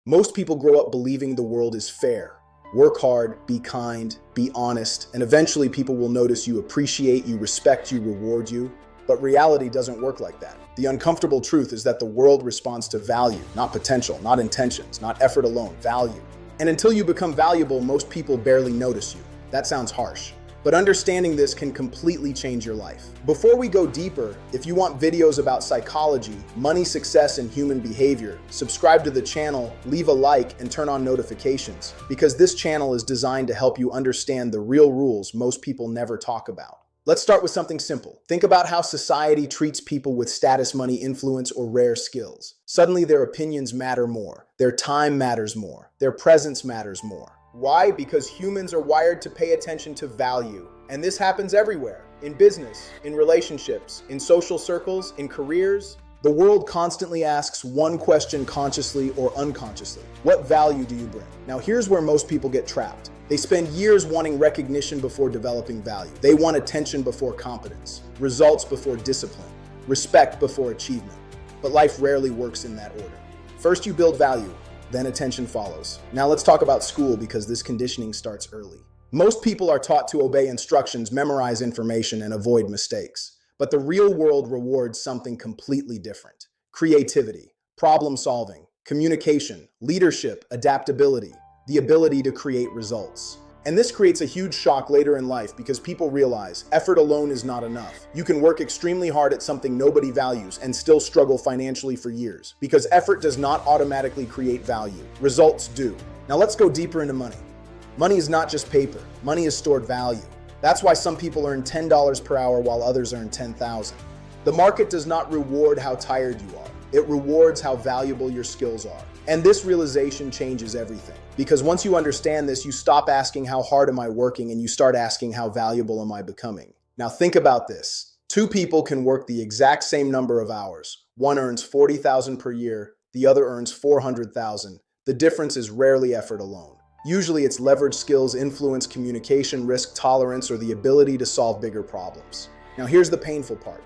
Most people grow up believing the world is fair. Work hard, be kind, be honest, and eventually people will notice you, appreciate you, respect you, reward you. But reality doesn't work like that. The uncomfortable truth is that the world responds to value, not potential, not intentions, not effort alone, value. And until you become valuable, most people barely notice you. That sounds harsh. But understanding this can completely change your life. Before we go deeper, if you want videos about psychology, money, success, and human behavior, subscribe to the channel, leave a like, and turn on notifications, because this channel is designed to help you understand the real rules most people never talk about. Let's start with something simple. Think about how society treats people with status, money, influence, or rare skills. Suddenly their opinions matter more, their time matters more, their presence matters more. Why? Because humans are wired to pay attention to value. And this happens everywhere. In business, in relationships, in social circles, in careers. The world constantly asks one question consciously or unconsciously. What value do you bring? Now here's where most people get trapped. They spend years wanting recognition before developing value. They want attention before competence, results before discipline, respect before achievement. But life rarely works in that order. First you build value, then attention follows. Now let's talk about school, because this conditioning starts early. Most people are taught to obey instructions, memorize information, and avoid mistakes. But the real world rewards something completely different. Creativity, problem solving, communication, leadership, adaptability, the ability to create results. And this creates a huge shock later in life, because people realize effort alone is not enough. You can work extremely hard at something nobody values and still struggle financially for years, because effort does not automatically create value. Results do. Now let's go deeper into money. Money is not just paper. Money is stored value. That's why some people earn $10 per hour while others earn $10,000. The market does not reward how tired you are. It rewards how valuable your skills are. And this realization changes everything. Because once you understand this, you stop asking how hard am I working and you start asking how valuable am I becoming. Now think about this. Two people can work the exact same number of hours. One earns $40,000 per year, the other earns $400,000. The difference is rarely effort alone. Usually it's leverage skills, influence, communication, risk tolerance, or the ability to solve bigger problems. Now here's the painful part.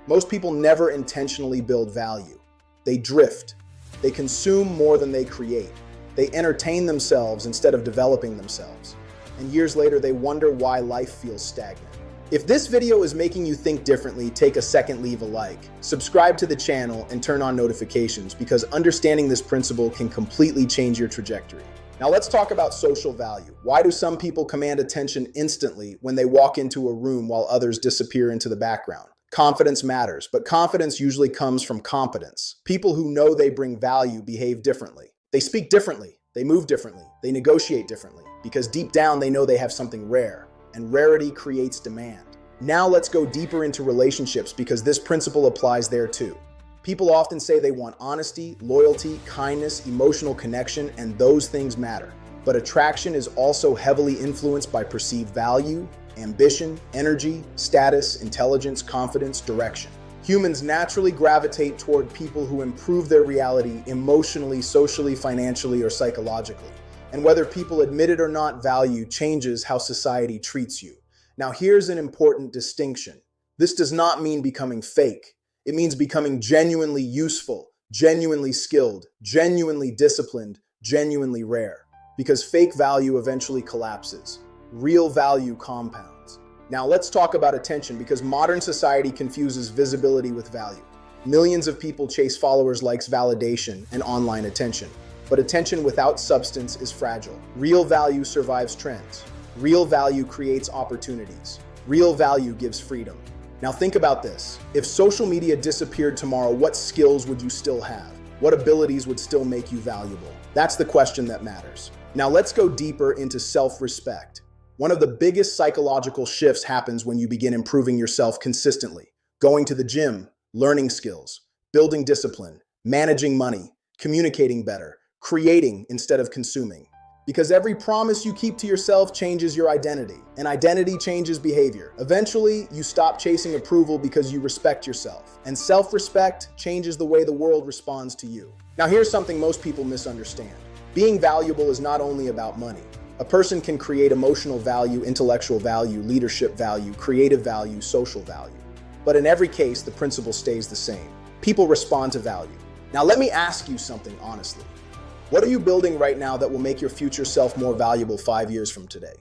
Most people never intentionally build value. They drift. They consume more than they create. They entertain themselves instead of developing themselves. And years later, they wonder why life feels stagnant. If this video is making you think differently, take a second, leave a like, subscribe to the channel, and turn on notifications, because understanding this principle can completely change your trajectory. Now let's talk about social value. Why do some people command attention instantly when they walk into a room while others disappear into the background? Confidence matters, but confidence usually comes from competence. People who know they bring value behave differently. They speak differently, they move differently, they negotiate differently, because deep down they know they have something rare, and rarity creates demand. Now let's go deeper into relationships, because this principle applies there too. People often say they want honesty, loyalty, kindness, emotional connection, and those things matter. But attraction is also heavily influenced by perceived value, ambition, energy, status, intelligence, confidence, direction. Humans naturally gravitate toward people who improve their reality emotionally, socially, financially, or psychologically. And whether people admit it or not, value changes how society treats you. Now here's an important distinction. This does not mean becoming fake. It means becoming genuinely useful, genuinely skilled, genuinely disciplined, genuinely rare. Because fake value eventually collapses. Real value compounds. Now let's talk about attention, because modern society confuses visibility with value. Millions of people chase followers, likes, validation, and online attention. But attention without substance is fragile. Real value survives trends. Real value creates opportunities. Real value gives freedom. Now think about this. If social media disappeared tomorrow, what skills would you still have? What abilities would still make you valuable? That's the question that matters. Now let's go deeper into self-respect. One of the biggest psychological shifts happens when you begin improving yourself consistently. Going to the gym, learning skills, building discipline, managing money, communicating better, creating instead of consuming. Because every promise you keep to yourself changes your identity, and identity changes behavior. Eventually, you stop chasing approval because you respect yourself, and self-respect changes the way the world responds to you. Now here's something most people misunderstand. Being valuable is not only about money. A person can create emotional value, intellectual value, leadership value, creative value, social value. But in every case, the principle stays the same. People respond to value. Now let me ask you something honestly. What are you building right now that will make your future self more valuable 5 years from today?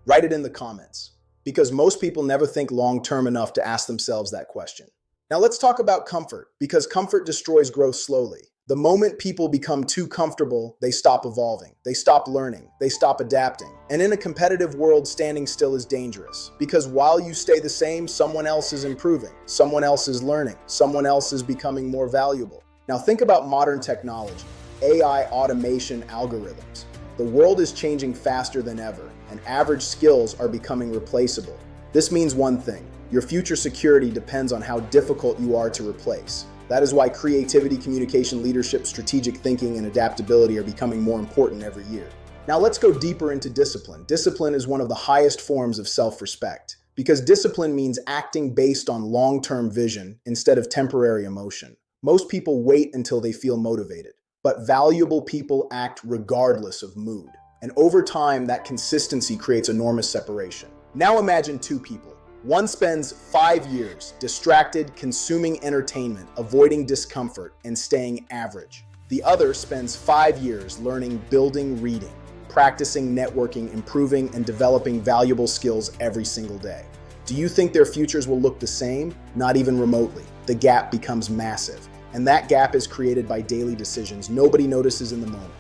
Write it in the comments, because most people never think long-term enough to ask themselves that question. Now let's talk about comfort, because comfort destroys growth slowly. The moment people become too comfortable, they stop evolving, they stop learning, they stop adapting. And in a competitive world, standing still is dangerous, because while you stay the same, someone else is improving, someone else is learning, someone else is becoming more valuable. Now think about modern technology, AI, automation, algorithms. The world is changing faster than ever, and average skills are becoming replaceable. This means one thing: your future security depends on how difficult you are to replace. That is why creativity, communication, leadership, strategic thinking, and adaptability are becoming more important every year. Now let's go deeper into discipline. Discipline is one of the highest forms of self-respect, because discipline means acting based on long-term vision instead of temporary emotion. Most people wait until they feel motivated, but valuable people act regardless of mood. And over time, that consistency creates enormous separation. Now imagine two people. One spends 5 years distracted, consuming entertainment, avoiding discomfort, and staying average. The other spends 5 years learning, building, reading, practicing, networking, improving, and developing valuable skills every single day. Do you think their futures will look the same? Not even remotely. The gap becomes massive. And that gap is created by daily decisions nobody notices in the moment.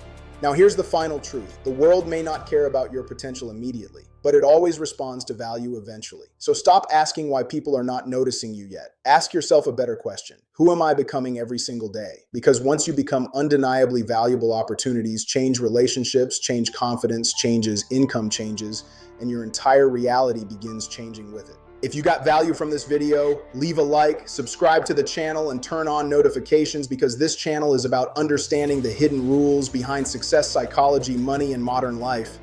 Now here's the final truth. The world may not care about your potential immediately, but it always responds to value eventually. So stop asking why people are not noticing you yet. Ask yourself a better question. Who am I becoming every single day? Because once you become undeniably valuable, opportunities change, relationships change, confidence changes, income changes, and your entire reality begins changing with it. If you got value from this video, leave a like, subscribe to the channel, and turn on notifications, because this channel is about understanding the hidden rules behind success psychology, money, and modern life.